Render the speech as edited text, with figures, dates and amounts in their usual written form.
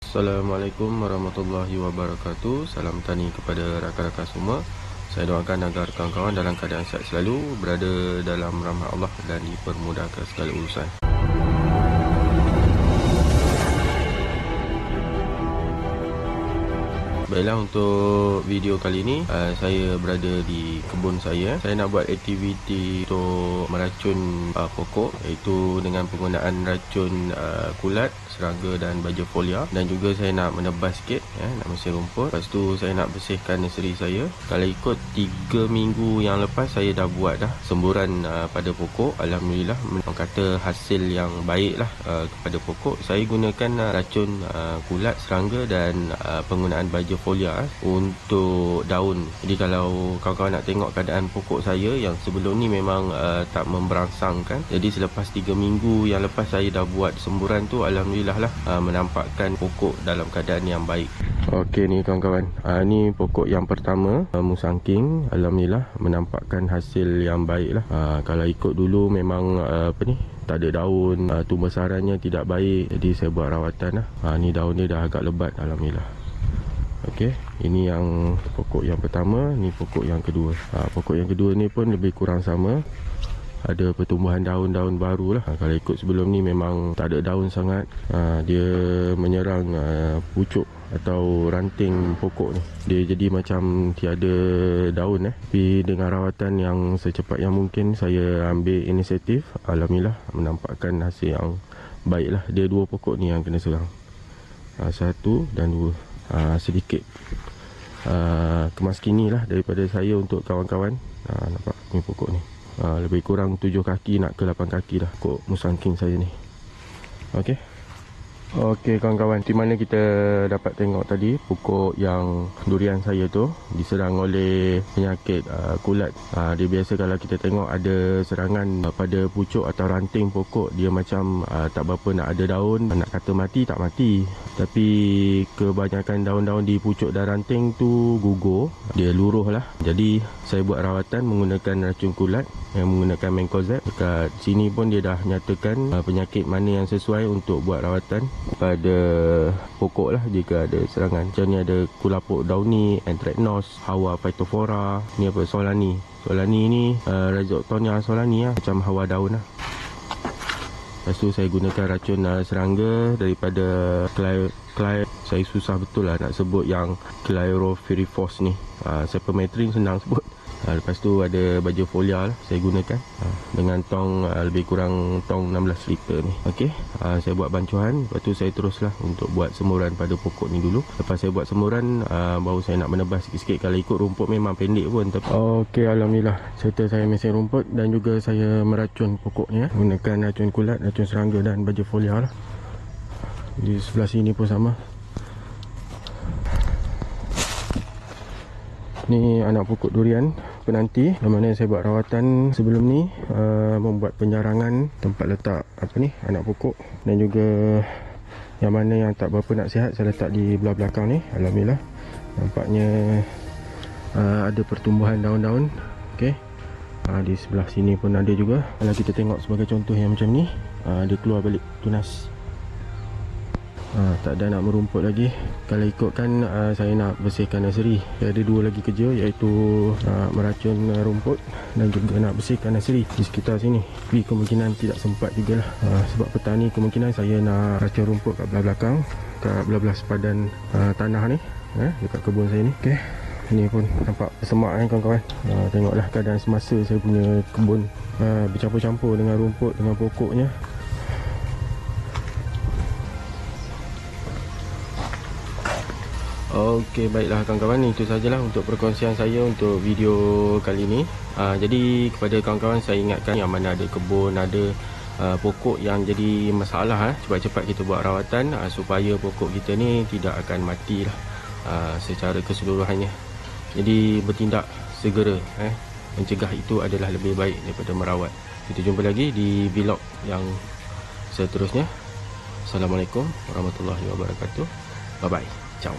Assalamualaikum warahmatullahi wabarakatuh. Salam tani kepada rakan-rakan semua. Saya doakan agar kawan-kawan dalam keadaan sihat selalu, berada dalam rahmat Allah dan dipermudahkan segala urusan. Baiklah, untuk video kali ini saya berada di kebun saya. Saya nak buat aktiviti untuk meracun pokok, iaitu dengan penggunaan racun kulat, serangga dan baja folia. Dan juga saya nak menebas sikit, nak mesin rumput. Lepas tu saya nak bersihkan nursery saya. Kalau ikut 3 minggu yang lepas saya dah buat dah semburan pada pokok. Alhamdulillah, orang kata hasil yang baik lah kepada pokok. Saya gunakan racun kulat, serangga dan penggunaan baja folia untuk daun. Jadi kalau kawan-kawan nak tengok keadaan pokok saya yang sebelum ni memang tak memberangsangkan. Jadi selepas 3 minggu yang lepas saya dah buat semburan tu, alhamdulillah lah menampakkan pokok dalam keadaan yang baik. Okey ni kawan-kawan, ni pokok yang pertama, musangking. Alhamdulillah menampakkan hasil yang baik lah. Kalau ikut dulu memang tak ada daun, tumbuh sarannya tidak baik. Jadi saya buat rawatan lah. Ni daun dia dah agak lebat, alhamdulillah. Okey, ini yang pokok yang pertama, ni pokok yang kedua. Pokok yang kedua ni pun lebih kurang sama. Ada pertumbuhan daun-daun baru lah. Kalau ikut sebelum ni memang tak ada daun sangat. Dia menyerang pucuk atau ranting pokok ni. Dia jadi macam tiada daun. Tapi dengan rawatan yang secepat yang mungkin, saya ambil inisiatif. Alhamdulillah menampakkan hasil yang baik lah. Dia 2 pokok ni yang kena serang, 1 dan 2. Sedikit kemas kini lah daripada saya untuk kawan-kawan. Nampak ni pokok ni, lebih kurang 7 kaki nak ke 8 kaki dah pokok musangking saya ni. Okey kawan-kawan, di mana kita dapat tengok tadi pokok yang durian saya tu diserang oleh penyakit kulat. Dia biasa kalau kita tengok ada serangan pada pucuk atau ranting pokok, dia macam tak berapa nak ada daun. Nak kata mati, tak mati, tapi kebanyakan daun-daun di pucuk dan ranting tu gugur, dia luruh lah. Jadi saya buat rawatan menggunakan racun kulat yang menggunakan Mancozeb. Dekat sini pun dia dah nyatakan penyakit mana yang sesuai untuk buat rawatan pada pokok lah jika ada serangan. Macam ni ada kulapuk dauni, anthracnose, hawa phytophthora, ni apa, solani. Solani ni Rhizoctonia solani lah, macam hawa daun lah. Lepas tu saya gunakan racun serangga daripada saya susah betul lah nak sebut yang Chloropyrifos ni. Cypermethrin senang sebut. Lepas tu ada baja folia lah saya gunakan, dengan tong lebih kurang tong 16 liter ni. Okey, saya buat bancuhan. Lepas tu saya teruslah untuk buat semburan pada pokok ni dulu. Lepas saya buat semburan, baru saya nak menebas sikit-sikit. Kalau ikut rumput memang pendek pun. Okey, alhamdulillah serta saya mesin rumput dan juga saya meracun pokok ni menggunakan racun kulat, racun serangga dan baja folia lah. Di sebelah sini pun sama. Ni anak pokok durian penanti, yang mana saya buat rawatan sebelum ni, membuat penjarangan tempat letak anak pokok, dan juga yang mana yang tak berapa nak sihat saya letak di belah belakang ni. Alhamdulillah nampaknya ada pertumbuhan daun-daun. Okey, di sebelah sini pun ada juga. Kalau kita tengok sebagai contoh yang macam ni, dia keluar balik tunas. Tak ada nak merumput lagi. Kalau ikutkan saya nak bersihkan nursery. Saya ada 2 lagi kerja, iaitu meracun rumput dan juga nak bersihkan nursery di sekitar sini. Tapi kemungkinan tidak sempat jugalah, sebab petang ni kemungkinan saya nak racun rumput kat belah belakang, kat belah-belah sepadan tanah ni, dekat kebun saya ni. Okey, ni pun nampak semak kawan-kawan. Tengoklah keadaan semasa saya punya kebun, bercampur-campur dengan rumput, dengan pokoknya. Okey, baiklah kawan-kawan, itu sajalah untuk perkongsian saya untuk video kali ini. Jadi kepada kawan-kawan saya ingatkan, yang mana ada kebun, ada pokok yang jadi masalah, cepat-cepat kita buat rawatan supaya pokok kita ni tidak akan matilah secara keseluruhannya. Jadi bertindak segera, mencegah itu adalah lebih baik daripada merawat. Kita jumpa lagi di vlog yang seterusnya. Assalamualaikum warahmatullahi wabarakatuh. Bye bye. Ciao.